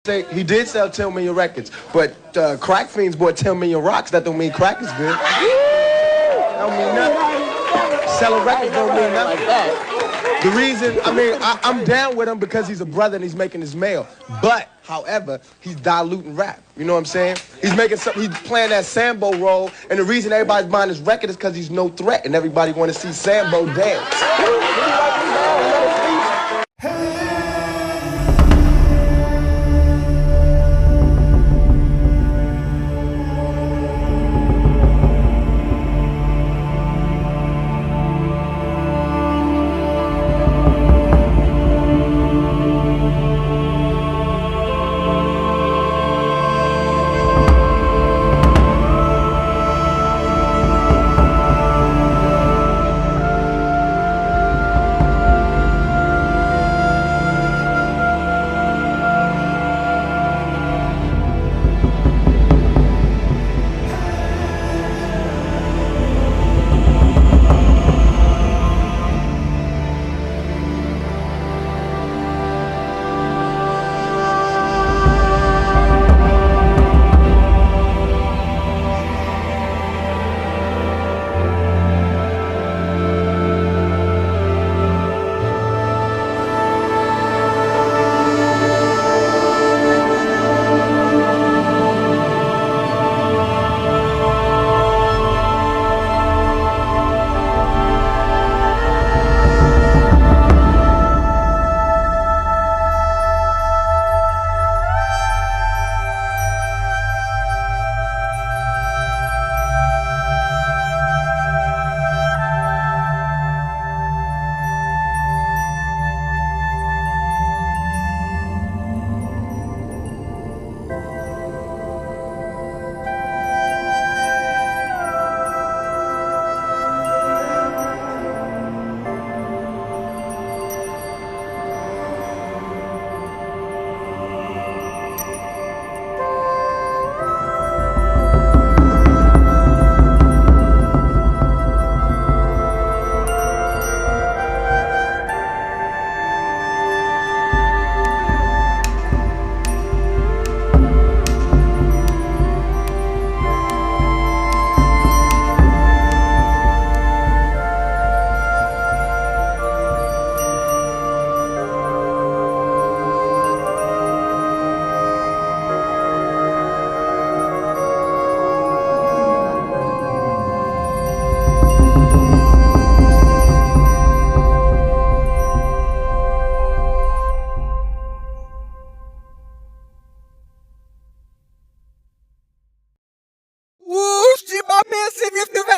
Say he did sell 10 million records, but crack fiends bought 10 million rocks. That don't mean crack is good. That don't mean nothing. Selling records don't mean nothing. The reason, I'm down with him because he's a brother and he's making his mail. But, however, he's diluting rap. You know what I'm saying? He's making something. He's playing that Sambo role, and the reason everybody's buying his record is because he's no threat, and everybody want to see Sambo dance.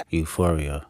Euphoria.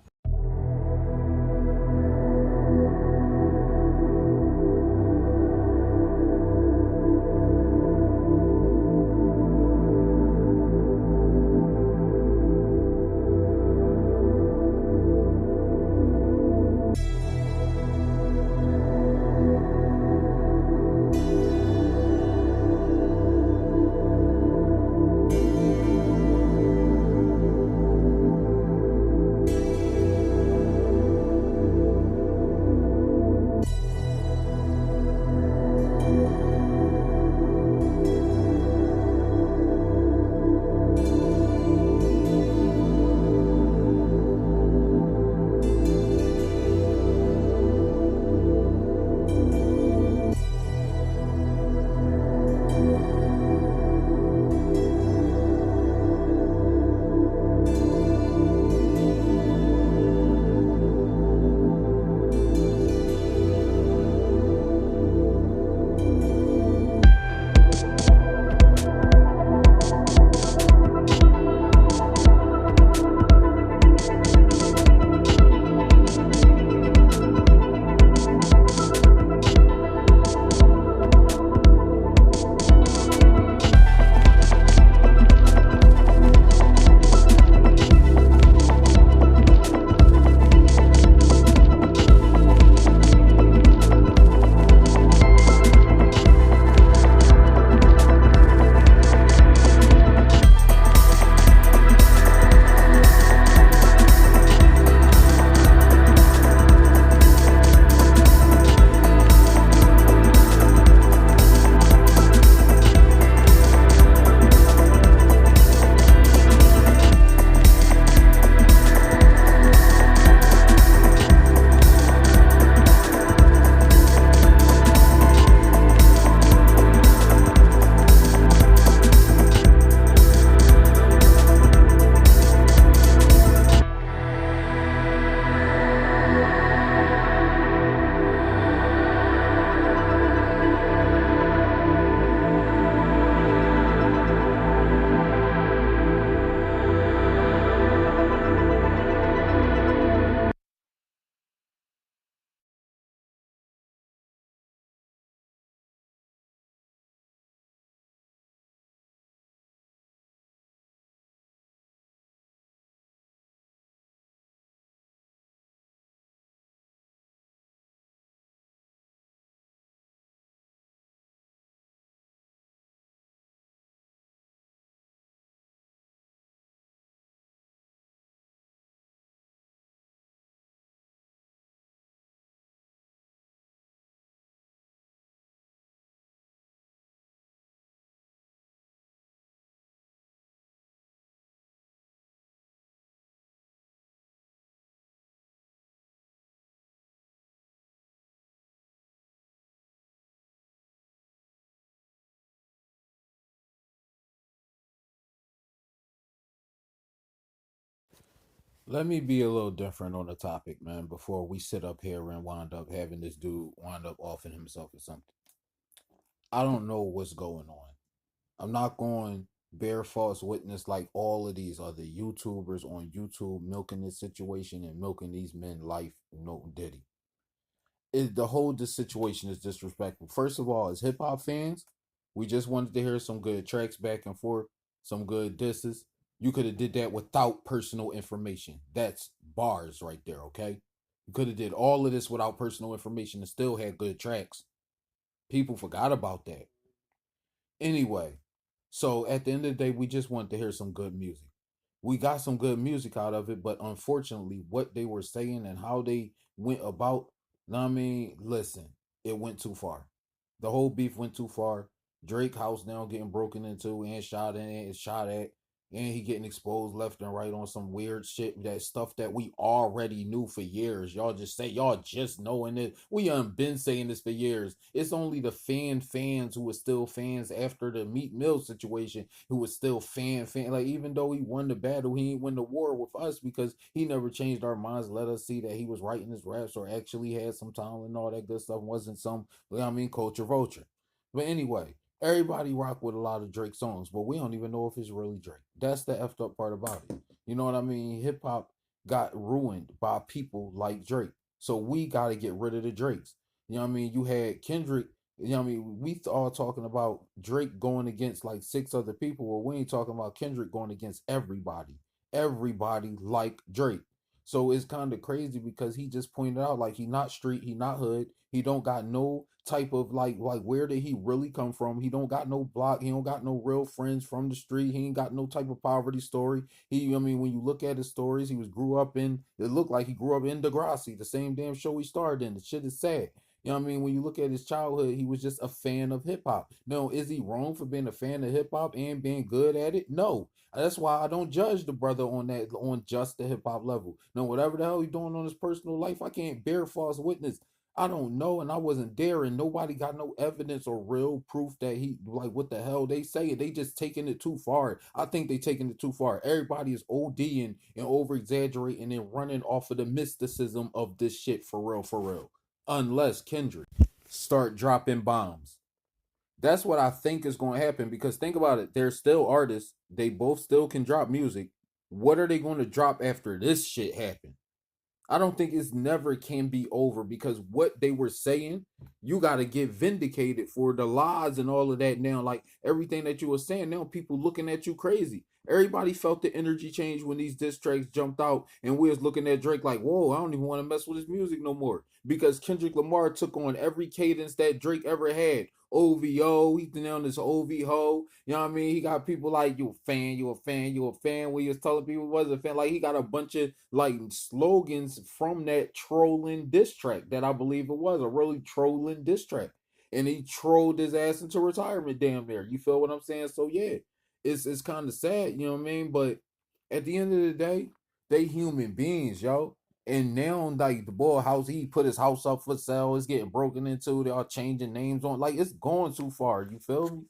Let me be a little different on the topic, man, before we sit up here and wind up having this dude wind up offing himself or something. I don't know what's going on. I'm not going bear false witness like all of these other YouTubers on YouTube milking this situation and milking these men life, no Diddy. The whole this situation is disrespectful. First of all, as hip hop fans, we just wanted to hear some good tracks back and forth, some good disses. You could have did that without personal information. That's bars right there, okay? You could have did all of this without personal information and still had good tracks. People forgot about that. Anyway, so at the end of the day, we just wanted to hear some good music. We got some good music out of it, but unfortunately, what they were saying and how they went about, I mean, listen, it went too far. The whole beef went too far. Drake house now getting broken into and shot in and shot at, and he getting exposed left and right on some weird shit, that stuff that we already knew for years. Y'all just say y'all just knowing it. We been saying this for years. It's only the fans who were still fans after the Meat Mill situation, who was still fan. Like, even though he won the battle, he ain't win the war with us because he never changed our minds. Let us see that he was writing his raps or actually had some talent and all that good stuff. Wasn't some, culture vulture. But anyway, everybody rock with a lot of Drake songs, but we don't even know if it's really Drake. That's the effed up part about it. You know what I mean? Hip hop got ruined by people like Drake. So we got to get rid of the Drakes. You know what I mean? You had Kendrick. You know what I mean? We all talking about Drake going against like six other people. Well, we ain't talking about Kendrick going against everybody. Everybody like Drake. So it's kind of crazy because he just pointed out like he not street, he not hood, he don't got no type of like where did he really come from? He don't got no block, he don't got no real friends from the street, he ain't got no type of poverty story. I mean, when you look at his stories, he was grew up in. It looked like he grew up in Degrassi, the same damn show he starred in. The shit is sad. You know what I mean? When you look at his childhood, he was just a fan of hip hop. No, is he wrong for being a fan of hip hop and being good at it? No. That's why I don't judge the brother on that, on just the hip hop level. No, whatever the hell he's doing on his personal life, I can't bear false witness. I don't know, and I wasn't there, and nobody got no evidence or real proof that he like what the hell they say. They just taking it too far. I think they taking it too far. Everybody is ODing and over exaggerating and running off of the mysticism of this shit for real, for real. Unless Kendrick start dropping bombs. That's what I think is going to happen because think about it. They're still artists. They both still can drop music. What are they going to drop after this shit happen? I don't think it's never can be over because what they were saying, you got to get vindicated for the lies and all of that now. Like everything that you were saying, now people looking at you crazy. Everybody felt the energy change when these diss tracks jumped out, and we was looking at Drake like, whoa, I don't even want to mess with his music no more. Because Kendrick Lamar took on every cadence that Drake ever had. OVO, he's down this OVO. You know what I mean? He got people like you a fan, you a fan, you a fan. When he was telling people he was a fan, like he got a bunch of like slogans from that trolling diss track that I believe it was a really trolling diss track. And he trolled his ass into retirement damn near. You feel what I'm saying? So yeah, it's kind of sad, you know what I mean? But at the end of the day, they human beings, yo. And now, like the boy house, he put his house up for sale. It's getting broken into. They are changing names on. Like it's going too far. You feel me?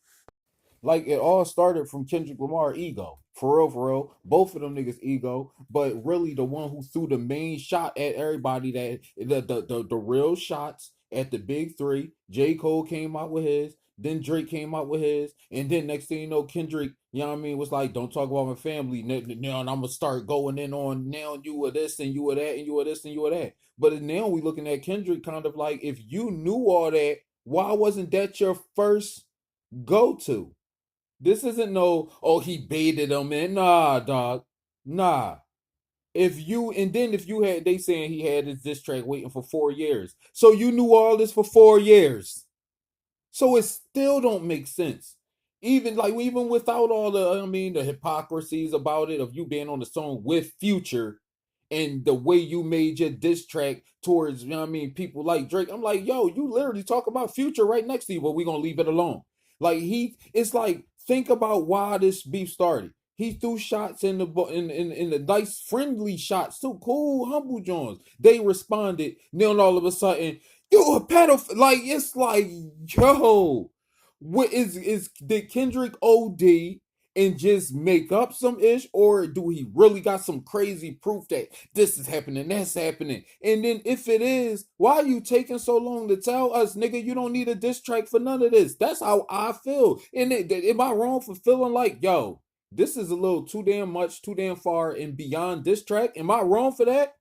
Like it all started from Kendrick Lamar ego. For real, for real. Both of them niggas ego. But really the one who threw the main shot at everybody, that the real shots at the big three. J. Cole came out with his. Then Drake came out with his. And then next thing you know, Kendrick, you know what I mean, was like, don't talk about my family. Now I'm gonna start going in on now you were this and you were that and you were this and you were that. But now we looking at Kendrick kind of like, if you knew all that, why wasn't that your first go to? This isn't no, oh, he baited him in. Nah, dog. Nah. If you, and then if you had, they saying he had his diss track waiting for 4 years. So you knew all this for 4 years. So it still don't make sense. Even without all the, I mean, the hypocrisies about it, of you being on the song with Future and the way you made your diss track towards, you know what I mean, people like Drake. I'm like, yo, you literally talk about Future right next to you, but we're gonna leave it alone. Like it's like, think about why this beef started. He threw shots in the nice friendly shots too, cool, humble Jones. They responded. Then all of a sudden, you a pedophile. Like it's like, yo, what is did Kendrick OD and just make up some ish, or do he really got some crazy proof that this is happening, that's happening? And then if it is, why are you taking so long to tell us, nigga? You don't need a diss track for none of this. That's how I feel. And am I wrong for feeling like, yo, this is a little too damn much, too damn far and beyond diss track? Am I wrong for that?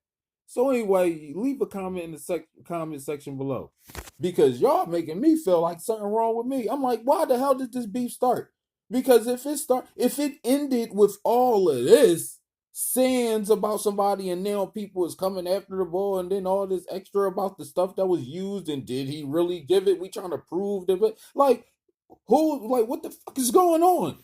So anyway, leave a comment in the comment section below, because y'all making me feel like something wrong with me. I'm like, why the hell did this beef start? Because if it ended with all of this sins about somebody, and now people is coming after the ball, and then all this extra about the stuff that was used, and did he really give it? We trying to prove that, like, who, like, what the fuck is going on?